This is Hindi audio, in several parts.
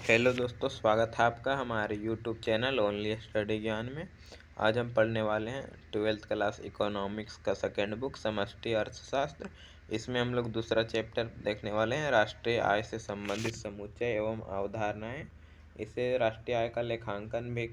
हेलो दोस्तों, स्वागत है आपका हमारे यूट्यूब चैनल ओनली स्टडी ज्ञान में। आज हम पढ़ने वाले हैं 12th क्लास इकोनॉमिक्स का सेकेंड बुक समष्टि अर्थशास्त्र। इसमें हम लोग दूसरा चैप्टर देखने वाले हैं, राष्ट्रीय आय से संबंधित समुच्चय एवं अवधारणाएं। इसे राष्ट्रीय आय का लेखांकन भी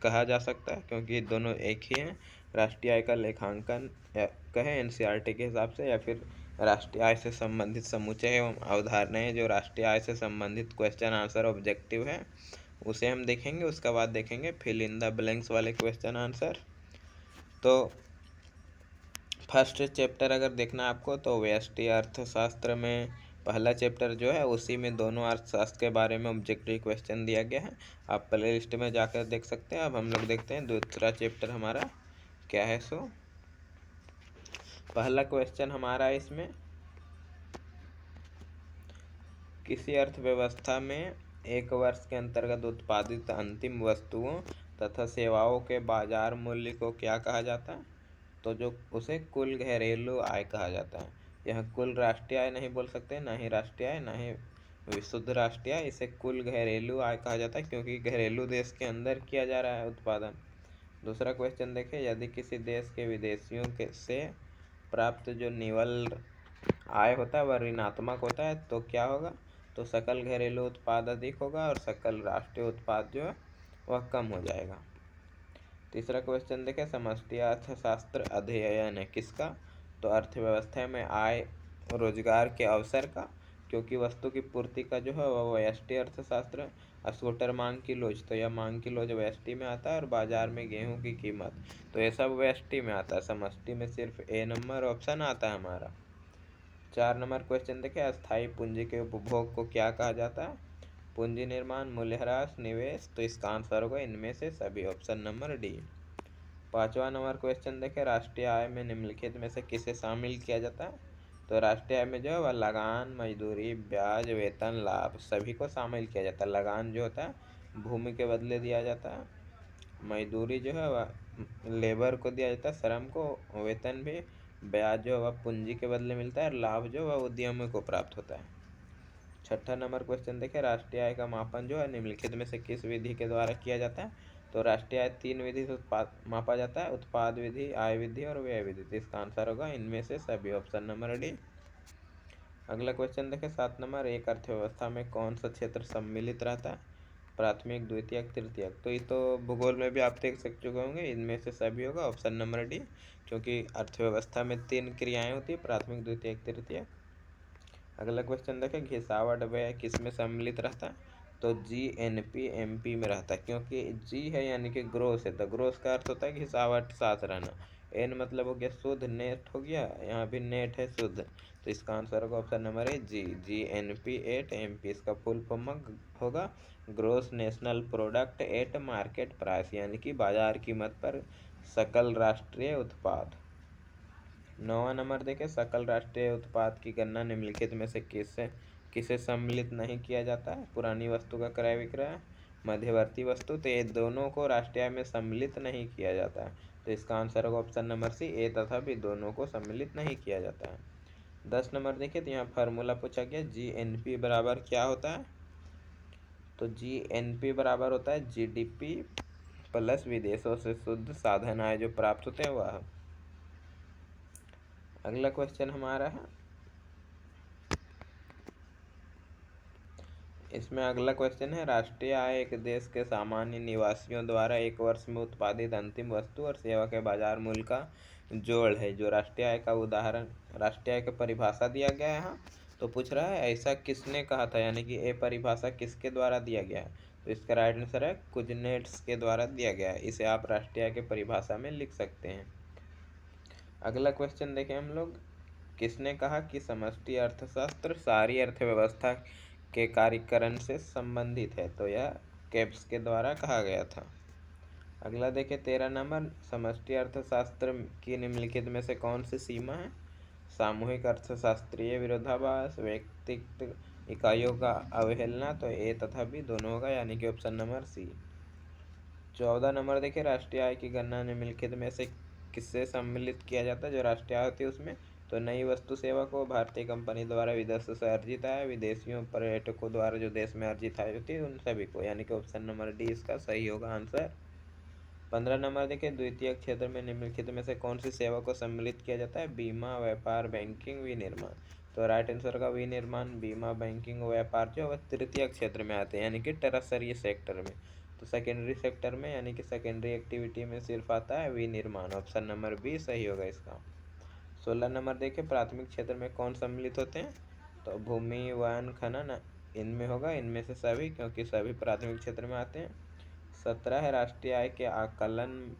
कहा जा सकता है क्योंकि दोनों एक ही हैं। राष्ट्रीय आय का लेखांकन कहें एनसीईआरटी के हिसाब से, या फिर राष्ट्रीय आय से संबंधित समुच्चय एवं अवधारणाएं, जो राष्ट्रीय आय से संबंधित क्वेश्चन आंसर ऑब्जेक्टिव है, उसे हम देखेंगे। उसके बाद देखेंगे फिल इन द ब्लैंक्स वाले क्वेश्चन आंसर। तो फर्स्ट चैप्टर अगर देखना आपको तो व्यष्टि अर्थशास्त्र में पहला चैप्टर जो है उसी में दोनों अर्थशास्त्र के बारे में ऑब्जेक्टिव क्वेश्चन दिया गया है। आप प्ले लिस्ट में जाकर देख सकते हैं। अब हम लोग देखते हैं दूसरा चैप्टर हमारा क्या है। सो पहला क्वेश्चन हमारा इसमें, किसी अर्थव्यवस्था में एक वर्ष के अंतर्गत उत्पादित अंतिम वस्तुओं तथा सेवाओं के बाजार मूल्य को क्या कहा जाता है? तो जो उसे कुल घरेलू आय कहा जाता है। यह कुल राष्ट्रीय आय नहीं बोल सकते, ना ही राष्ट्रीय आय, ना ही विशुद्ध राष्ट्रीय आय। इसे कुल घरेलू आय कहा जाता है क्योंकि घरेलू देश के अंदर किया जा रहा है उत्पादन। दूसरा क्वेश्चन देखें, यदि किसी देश के विदेशियों के से प्राप्त जो निवल आय होता है वह ऋणात्मक होता है तो क्या होगा? तो सकल घरेलू उत्पाद अधिक होगा और सकल राष्ट्रीय उत्पाद जो है वह कम हो जाएगा। तीसरा क्वेश्चन देखें, समष्टि अर्थशास्त्र अध्ययन है किसका? तो अर्थव्यवस्था में आय रोजगार के अवसर का, क्योंकि वस्तु की पूर्ति का जो है वह व्यष्टि अर्थशास्त्र है। स्कूटर मांग की लोच, तो यह मांग की लोच व्यष्टि में आता है। और बाजार में गेहूं की कीमत, तो यह सब व्यष्टि में आता है। समष्टि में सिर्फ ए नंबर ऑप्शन आता है हमारा। 4 नंबर क्वेश्चन देखें, अस्थायी पूंजी के उपभोग को क्या कहा जाता है? पूंजी निर्माण, मूल्यह्रास, निवेश। तो इसका आंसर होगा इनमें से सभी, ऑप्शन नंबर डी। 5वां नंबर क्वेश्चन देखें, राष्ट्रीय आय में निम्नलिखित में से किसे शामिल किया जाता है? तो राष्ट्रीय आय में जो है वह लगान, मजदूरी, ब्याज, वेतन, लाभ सभी को शामिल किया जाता है। लगान जो होता है भूमि के बदले दिया जाता है, मजदूरी जो है वह लेबर को दिया जाता है, श्रम को, वेतन भी, ब्याज जो है वह पूंजी के बदले मिलता है, और लाभ जो है उद्यमी को प्राप्त होता है। 6ठा नंबर क्वेश्चन देखें, राष्ट्रीय आय का मापन जो है निम्नलिखित में से किस विधि के द्वारा किया जाता है? तो राष्ट्रीय आय 3 विधि से मापा जाता है, उत्पाद विधि, आय विधि और व्यय विधि। तो इसका आंसर होगा इनमें से सभी, ऑप्शन नंबर डी। अगला क्वेश्चन देखें 7 नंबर, एक अर्थव्यवस्था में कौन सा क्षेत्र सम्मिलित रहता है? प्राथमिक, द्वितीयक, तृतीयक। तो ये तो भूगोल में भी आप देख चुके होंगे, इनमें से सभी होगा, ऑप्शन नंबर डी, क्योंकि अर्थव्यवस्था में 3 क्रियाएं होती है, प्राथमिक, द्वितीयक, तृतीयक। अगला क्वेश्चन देखें, घिसावट व्यय किस में सम्मिलित रहता है? तो जीएनपी एमपी में रहता है, क्योंकि जी है यानी कि ग्रोस है, तो ग्रोस का अर्थ होता है घिसावट साथ रहना। एन मतलब हो गया शुद्ध, नेट हो गया, यहाँ भी नेट है शुद्ध, तो इसका आंसर होगा option number A, GNP at MP. इसका फुल फॉर्म होगा gross national product at market price, यानी कि बाजार कीमत पर सकल राष्ट्रीय उत्पाद। 9वां नंबर देखें, सकल राष्ट्रीय उत्पाद की गणना निम्नलिखित में से किसे सम्मिलित नहीं किया जाता है? पुरानी वस्तु का क्रय विक्रय, मध्यवर्ती वस्तु। तो ये दोनों को राष्ट्रीय आय में सम्मिलित नहीं किया जाता है, तो इसका आंसर होगा ऑप्शन नंबर सी, ए तथा बी दोनों को सम्मिलित नहीं किया जाता है। 10 नंबर देखिए, तो यहाँ फार्मूला पूछा गया, जीएनपी बराबर क्या होता है? तो जीएनपी बराबर होता है जीडीपी प्लस विदेशों से शुद्ध साधन आय जो प्राप्त होते हैं वह। अगला क्वेश्चन हमारा है, इसमें अगला क्वेश्चन है, राष्ट्रीय आय एक देश के सामान्य निवासियों द्वारा एक वर्ष में उत्पादित अंतिम वस्तु और सेवा के बाजार मूल्य का जोड़ है। जो राष्ट्रीय आय का उदाहरण, राष्ट्रीय आय का परिभाषा दिया गया है यहाँ। तो पूछ रहा है ऐसा किसने कहा था, यानी कि ये परिभाषा किसके द्वारा दिया गया है? तो इसका राइट आंसर है कुजनेट्स के द्वारा दिया गया है। इसे आप राष्ट्रीय आय के परिभाषा में लिख सकते हैं। अगला क्वेश्चन देखें हम लोग, किसने कहा कि समष्टि अर्थशास्त्र सारी अर्थव्यवस्था के कार्यकरण से संबंधित है? तो यह केप्स के द्वारा कहा गया था। अगला देखें 13 नंबर, समष्टि अर्थशास्त्र की निम्नलिखित में से कौन सी सीमा है? सामूहिक अर्थशास्त्रीय विरोधाभास, व्यक्तिगत इकाइयों का अवहेलना। तो ए तथा बी दोनों होगा, यानी कि ऑप्शन नंबर सी। 14 नंबर देखिए, राष्ट्रीय आय की गणना निम्नलिखित में से किससे सम्मिलित किया जाता है? जो राष्ट्रीय आय होती है उसमें, तो नई वस्तु सेवा को भारतीय कंपनी द्वारा विदेशों से अर्जित आय, विदेशियों पर्यटकों द्वारा जो देश में अर्जित आय होती है उन सभी को, यानी कि ऑप्शन नंबर डी इसका सही होगा आंसर। 15 नंबर देखिए, द्वितीय क्षेत्र में निम्नलिखित में से कौन सी सेवा को सम्मिलित किया जाता है? बीमा, व्यापार, बैंकिंग, विनिर्माण। तो राइट आंसर का विनिर्माण, बीमा, बैंकिंग, व्यापार जो है तृतीय क्षेत्र में आते हैं, यानी कि टर्शरी सेक्टर में। तो सेकेंडरी सेक्टर में यानी कि सेकेंडरी एक्टिविटी में सिर्फ आता है विनिर्माण। ऑप्शन नंबर बी सही होगा इसका। 16 नंबर देखिए, प्राथमिक क्षेत्र में कौन सम्मिलित होते हैं? तो भूमि, वन, खनन इनमें होगा, इनमें से सभी, क्योंकि सभी प्राथमिक क्षेत्र में आते हैं। 17 है, राष्ट्रीय आय के आकलन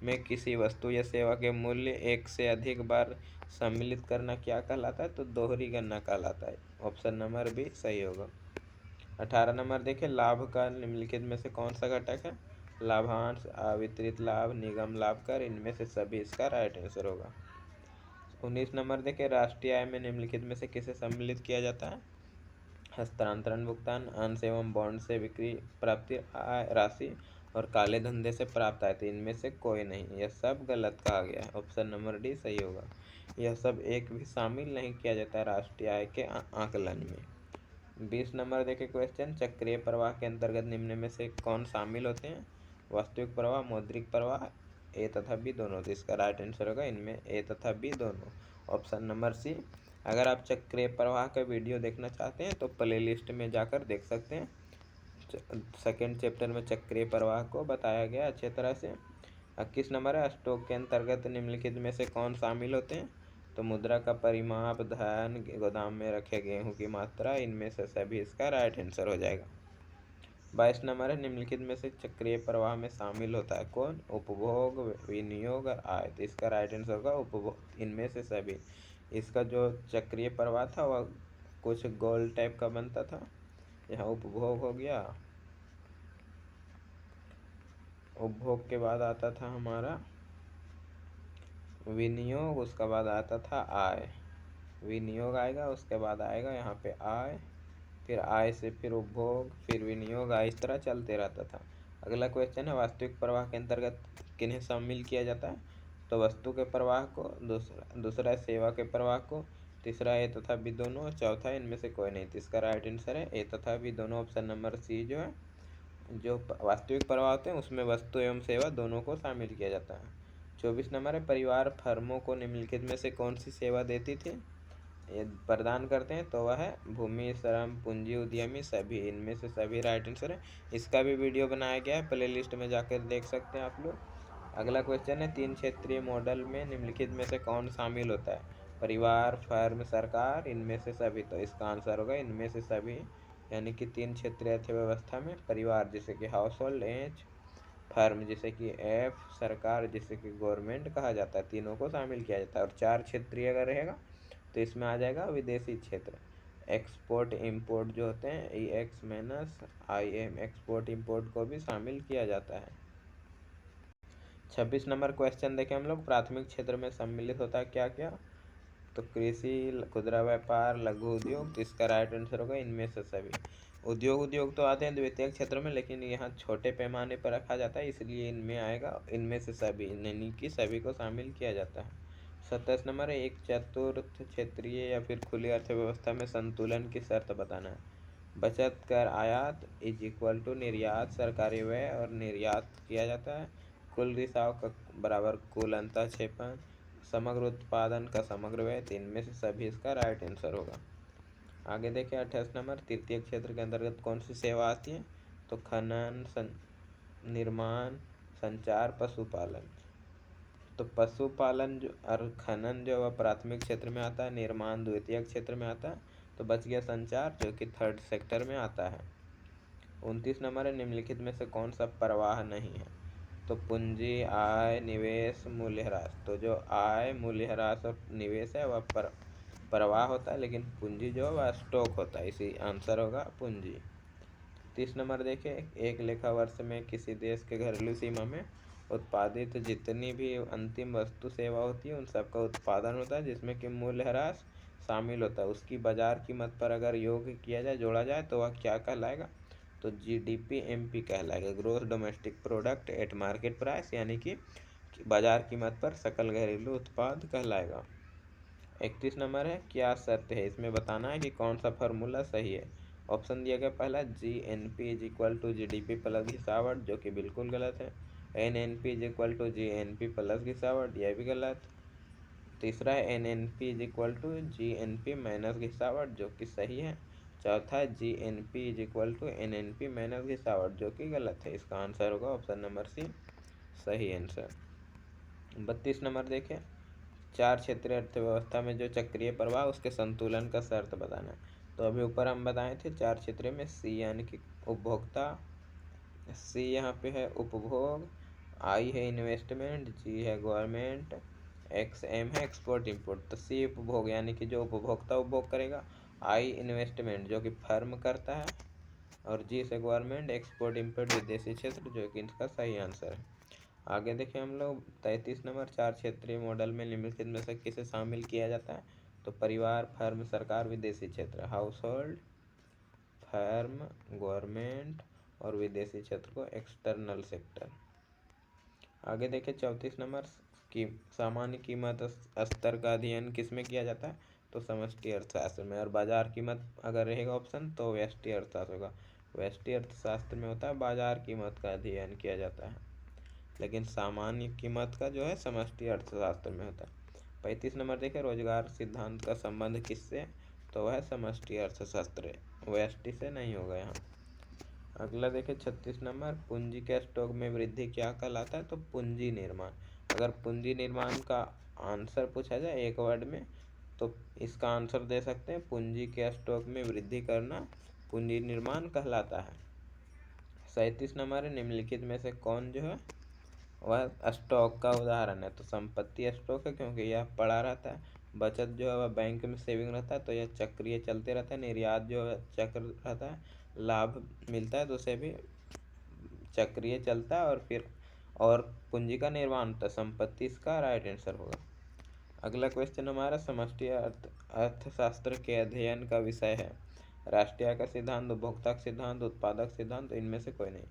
में किसी वस्तु या सेवा के मूल्य एक से अधिक बार सम्मिलित करना क्या कहलाता है? तो दोहरी गणना कहलाता है। ऑप्शन नंबर बी सही होगा। 18 नंबर देखिए, लाभ का निम्नलिखित में से कौन सा घटक है? लाभांश, अवितरित लाभ, निगम लाभ कर, इनमें से सभी इसका राइट आंसर होगा। 19 नंबर देखिए, राष्ट्रीय आय में निम्नलिखित में से किसे सम्मिलित किया जाता है? हस्तांतरण, भुगतान, अंश एवं बॉन्ड से बिक्री प्राप्ति आय राशि और काले धंधे से प्राप्त आय। तो इनमें से कोई नहीं, यह सब गलत कहा गया है। ऑप्शन नंबर डी सही होगा। यह सब एक भी शामिल नहीं किया जाता है राष्ट्रीय आय के आकलन में। 20 नंबर देखे क्वेश्चन, चक्रीय प्रवाह के अंतर्गत निम्न में से कौन शामिल होते हैं? वास्तविक प्रवाह, मौद्रिक प्रवाह, ए तथा बी दोनों। तो इसका राइट आंसर होगा इनमें ए तथा बी दोनों। Option number C. अगर आप चक्रीय प्रवाह का वीडियो देखना चाहते हैं तो प्लेलिस्ट में जाकर देख सकते हैं। सेकेंड चैप्टर में चक्रीय प्रवाह को बताया गया अच्छे तरह से। 21 नंबर है, स्टॉक के अंतर्गत निम्नलिखित में से कौन शामिल होते हैं? तो मुद्रा का परिमाप, धन, गोदाम में रखे गेहूं की मात्रा, इनमें से सभी इसका राइट आंसर हो जाएगा। 22 नंबर है, निम्नलिखित में से चक्रीय प्रवाह में शामिल होता है कौन? उपभोग, विनियोग और आय। तो इसका राइट आंसर होगा उपभोग, इनमें से सभी। इसका जो चक्रीय प्रवाह था वह कुछ गोल टाइप का बनता था। यहाँ उपभोग हो गया, उपभोग के बाद आता था हमारा विनियोग, उसके बाद आता था आय। विनियोग आएगा, उसके बाद आएगा यहाँ पे आय, फिर आय से फिर उपभोग, फिर विनियोग, आय, इस तरह चलते रहता था। अगला क्वेश्चन है, वास्तविक प्रवाह के अंतर्गत किन्हें शामिल किया जाता है? तो वस्तु के प्रवाह को, दूसरा सेवा के प्रवाह को, तीसरा ए तथा बी दोनों, चौथा इनमें से कोई नहीं। तो इसका राइट आंसर है ए तथा बी दोनों। ऑप्शन नंबर सी जो है, जो वास्तविक प्रवाह होते हैं उसमें वस्तु एवं सेवा दोनों को शामिल किया जाता है। 24 नंबर है, परिवार फर्मों को निम्नलिखित में से कौन सी सेवा देती थी? ये प्रदान करते हैं, तो वह है भूमि, श्रम, पूंजी, उद्यमी, सभी, इनमें से सभी राइट आंसर है। इसका भी वीडियो बनाया गया है, प्लेलिस्ट में जाकर देख सकते हैं आप लोग। अगला क्वेश्चन है, 3 क्षेत्रीय मॉडल में निम्नलिखित में से कौन शामिल होता है? परिवार, फर्म, सरकार, इनमें से सभी। तो इसका आंसर होगा इनमें से सभी, यानी कि 3 क्षेत्रीय अर्थव्यवस्था में परिवार जैसे कि हाउस होल्ड, एच, फर्म जैसे कि एफ, सरकार जैसे कि गवर्नमेंट कहा जाता है, तीनों को शामिल किया जाता है। और 4 क्षेत्रीय अगर रहेगा तो इसमें आ जाएगा विदेशी क्षेत्र। एक्सपोर्ट इंपोर्ट जो होते हैं, E X minus I M, export import को भी शामिल किया जाता है। 26 नंबर क्वेश्चन देखें हम लोग, प्राथमिक क्षेत्र में सम्मिलित होता है क्या क्या? तो कृषि, खुदरा व्यापार, लघु उद्योग। तो इसका राइट आंसर होगा इनमें से सभी। उद्योग तो आते हैं द्वितीय क्षेत्र में, लेकिन यहाँ छोटे पैमाने पर रखा जाता है, इसलिए इनमें आएगा इनमें से सभी, यानी कि सभी को शामिल किया जाता है। 27 नंबर है, एक चतुर्थ क्षेत्रीय या फिर खुली अर्थव्यवस्था में संतुलन की शर्त बताना है। बचत कर आयात इज इक्वल टू निर्यात, सरकारी व्यय और निर्यात किया जाता है। कुल रिसाव का बराबर कुल अंतःक्षेपण, समग्र उत्पादन का समग्र व्यय। तो इनमें से सभी इसका राइट आंसर होगा। आगे देखें 28 नंबर, तृतीय क्षेत्र के अंतर्गत कौन सी सेवा आती है? तो खनन, निर्माण, संचार, पशुपालन। तो पशुपालन जो और खनन जो वह प्राथमिक क्षेत्र में आता है, निर्माण द्वितीय क्षेत्र में आता है। तो बच गया संचार जो कि थर्ड सेक्टर में आता है। 29 नंबर है, निम्नलिखित में से कौन सा प्रवाह नहीं है? तो पूंजी, आय, निवेश, मूल्यह्रास। तो जो आय, मूल्यह्रास और निवेश है वह प्रवाह होता है, लेकिन पूंजी जो है वह स्टॉक होता है, इसी आंसर होगा पूंजी। 30 नंबर देखिए, एक लेखा वर्ष में किसी देश के घरेलू सीमा में उत्पादित जितनी भी अंतिम वस्तु सेवा होती है उन सब का उत्पादन होता है, जिसमें कि मूल्यह्रास शामिल होता है। उसकी बाजार कीमत पर अगर योग किया जाए, जोड़ा जाए, तो वह क्या कहलाएगा? तो GDP कहलाएगा, gross domestic product at market price, यानी कि बाजार कीमत पर सकल घरेलू उत्पाद कहलाएगा। 31 नंबर है, क्या सत्य है, इसमें बताना है कि कौन सा फार्मूला सही है। ऑप्शन दिया गया पहला GNP is equal to GDP plus घिसावट, जो कि बिल्कुल गलत है। NNP is equal to GNP plus घिसावट, यह भी गलत। तीसरा है NNP is equal to GNP minus घिसावट, जो कि सही है। चौथा है GNP is equal to NNP minus घिसावट, जो कि गलत है। इसका आंसर होगा ऑप्शन नंबर सी, सही आंसर। 32 नंबर देखें, चार क्षेत्रीय अर्थव्यवस्था में जो चक्रीय प्रवाह उसके संतुलन का शर्त बताना है। तो अभी ऊपर हम बताए थे चार क्षेत्रीय में C यानी कि उपभोक्ता, C यहाँ पे है उपभोग, I है इन्वेस्टमेंट, G है गवर्नमेंट, M है एक्सपोर्ट इम्पोर्ट। तो C उपभोग यानी कि जो उपभोक्ता उपभोग करेगा, I इन्वेस्टमेंट जो कि फर्म करता है, और G से गवर्नमेंट, एक्सपोर्ट इम्पोर्ट विदेशी क्षेत्र, जो कि इसका सही आंसर है। आगे देखें हम लोग 33 नंबर, चार क्षेत्रीय मॉडल में निम्नलिखित में से किसे शामिल किया जाता है। तो परिवार, फर्म, सरकार, विदेशी क्षेत्र, हाउस होल्ड, फर्म, गवर्नमेंट और विदेशी क्षेत्र को एक्सटर्नल सेक्टर। आगे देखें 34 नंबर की सामान्य कीमत स्तर का अध्ययन किस में किया जाता है। तो समष्टि अर्थशास्त्र में। और बाजार कीमत अगर रहेगा ऑप्शन तो व्यष्टि अर्थशास्त्र होगा। व्यष्टि अर्थशास्त्र में होता है बाजार कीमत का अध्ययन किया जाता है, लेकिन सामान्य कीमत का जो है समष्टि अर्थशास्त्र में होता है। 35 नंबर देखें, रोजगार सिद्धांत का संबंध किससे। तो वह समष्टि अर्थशास्त्र, व्यष्टि से नहीं होगा यहाँ। अगला देखें 36 नंबर, पूंजी के स्टॉक में वृद्धि क्या कहलाता है। तो पूंजी निर्माण। अगर पूंजी निर्माण का आंसर पूछा जाए एक वर्ड में तो इसका आंसर दे सकते हैं, पूंजी के स्टॉक में वृद्धि करना पूंजी निर्माण कहलाता है। 37 नंबर है, निम्नलिखित में से कौन जो है वह स्टॉक का उदाहरण है। तो संपत्ति स्टॉक है, क्योंकि यह पड़ा रहता है। बचत जो है वह बैंक में सेविंग रहता है, तो यह चक्रीय चलते रहता है। निर्यात जो है चक्र रहता है, लाभ मिलता है तो उसे भी चक्रीय चलता है। और पूंजी का निर्माण होता है, संपत्ति इसका राइट आंसर होगा। अगला क्वेश्चन हमारा, समष्टि अर्थशास्त्र के अध्ययन का विषय है। राष्ट्रीय का सिद्धांत, उपभोक्ता का सिद्धांत, उत्पादक सिद्धांत, तो इनमें से कोई नहीं।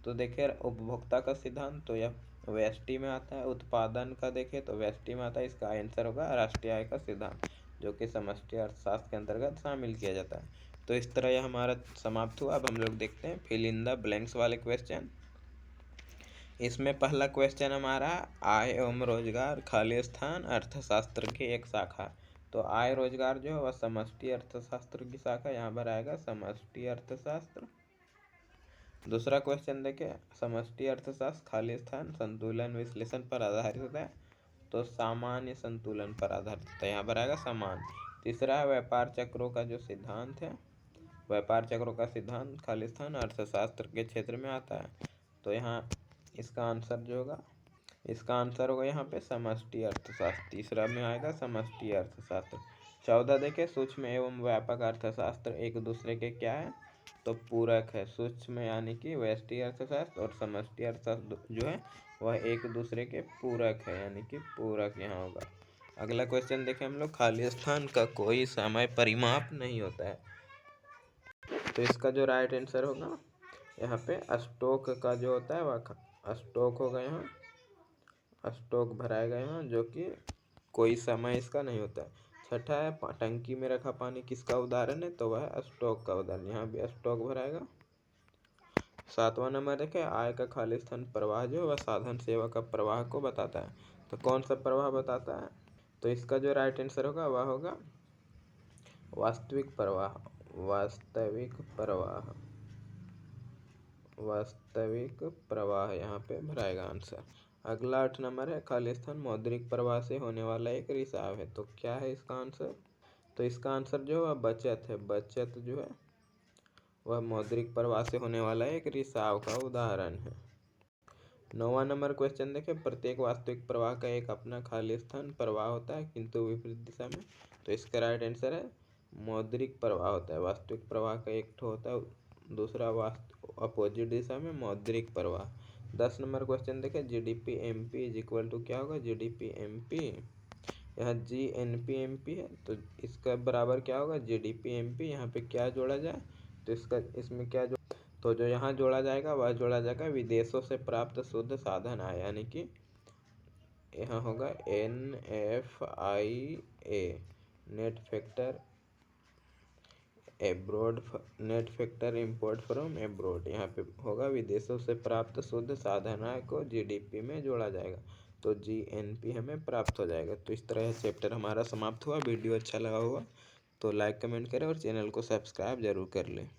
तो देखिए उपभोक्ता का सिद्धांत तो यह व्यष्टि में आता है। उत्पादन का देखें तो व्यष्टि में आता है। इसका आंसर होगा राष्ट्रीय आय का सिद्धांत, जो कि समष्टि अर्थशास्त्र के अंतर्गत शामिल किया जाता है। तो इस तरह यह हमारा समाप्त हुआ। अब हम लोग देखते हैं फिल इन द ब्लैंक्स वाले क्वेश्चन। इसमें पहला क्वेश्चन हमारा, आय एवं रोजगार खाली स्थान अर्थशास्त्र की एक शाखा। तो आय रोजगार जो है वह समष्टि अर्थशास्त्र की शाखा, यहाँ पर आएगा समष्टि अर्थशास्त्र। दूसरा क्वेश्चन देखें, समष्टि अर्थशास्त्र खाली स्थान संतुलन विश्लेषण पर आधारित होता है। तो सामान्य संतुलन पर आधारित होता है, यहाँ पर आएगा समान। तीसरा है व्यापार चक्रों का जो सिद्धांत है, व्यापार चक्रों का सिद्धांत खाली स्थान अर्थशास्त्र के क्षेत्र में आता है। तो यहाँ इसका आंसर जो होगा, इसका आंसर होगा यहाँ पे समष्टि अर्थशास्त्र। तीसरा में आएगा समष्टि अर्थशास्त्र। 14 देखें, सूक्ष्म एवं व्यापक अर्थशास्त्र एक दूसरे के क्या है। तो पूरक है। सूक्ष्म यानी कि व्यष्टि अर्थशास्त्र और समष्टि अर्थशास्त्र जो है वह एक दूसरे के पूरक है, यानी कि पूरक यहाँ होगा। अगला क्वेश्चन देखें हम लोग, खाली स्थान का कोई समय परिमाप नहीं होता है। तो इसका जो राइट आंसर होगा यहाँ पे स्टॉक का जो होता है वह स्टॉक होगा। यहाँ स्टॉक भराएगा यहाँ, जो कि कोई समय इसका नहीं होता है। छठा है, टंकी में रखा पानी किसका उदाहरण है। तो वह स्टॉक का उदाहरण, यहाँ भी स्टॉक भराएगा। 7वां नंबर देखें, आय का खाली स्थान प्रवाह जो है वह साधन सेवा का प्रवाह को बताता है। तो कौन सा प्रवाह बताता है। तो इसका जो राइट आंसर होगा वह होगा वास्तविक प्रवाह। वास्तविक प्रवाह, वास्तविक प्रवाह यहाँ पे भराएगा आंसर। अगला 8 नंबर है, खाली स्थान मौद्रिक प्रवाह से होने वाला एक रिसाव है। तो क्या है इसका आंसर। तो इसका आंसर जो है बचत है। बचत जो है वह मौद्रिक प्रवाह से होने वाला एक रिसाव का उदाहरण है। 9वां नंबर क्वेश्चन देखें, प्रत्येक वास्तविक प्रवाह का एक अपना खाली स्थान प्रवाह होता है, किंतु विपरीत दिशा में। तो इसका राइट आंसर है मौद्रिक प्रवाह होता है। वास्तविक प्रवाह का एक ठो होता है, दूसरा अपोजिट दिशा में मौद्रिक प्रवाह। 10 नंबर क्वेश्चन देखें, GDP MP is equal to क्या होगा। GDP MP, यहाँ GNP MP है तो इसका बराबर क्या होगा GDP MP। यहाँ पे क्या जोड़ा जाए तो इसमें क्या तो जो यहाँ जोड़ा जाएगा वह जोड़ा जाएगा विदेशों से प्राप्त शुद्ध साधन आय, यानी कि यहाँ होगा NFIA, net factor abroad, net factor import from abroad. यहाँ पे होगा विदेशों से प्राप्त शुद्ध साधन आय को GDP में जोड़ा जाएगा, तो GNP हमें प्राप्त हो जाएगा। तो इस तरह चैप्टर हमारा समाप्त हुआ। वीडियो अच्छा लगा होगा तो लाइक कमेंट करें और चैनल को सब्सक्राइब जरूर कर लें।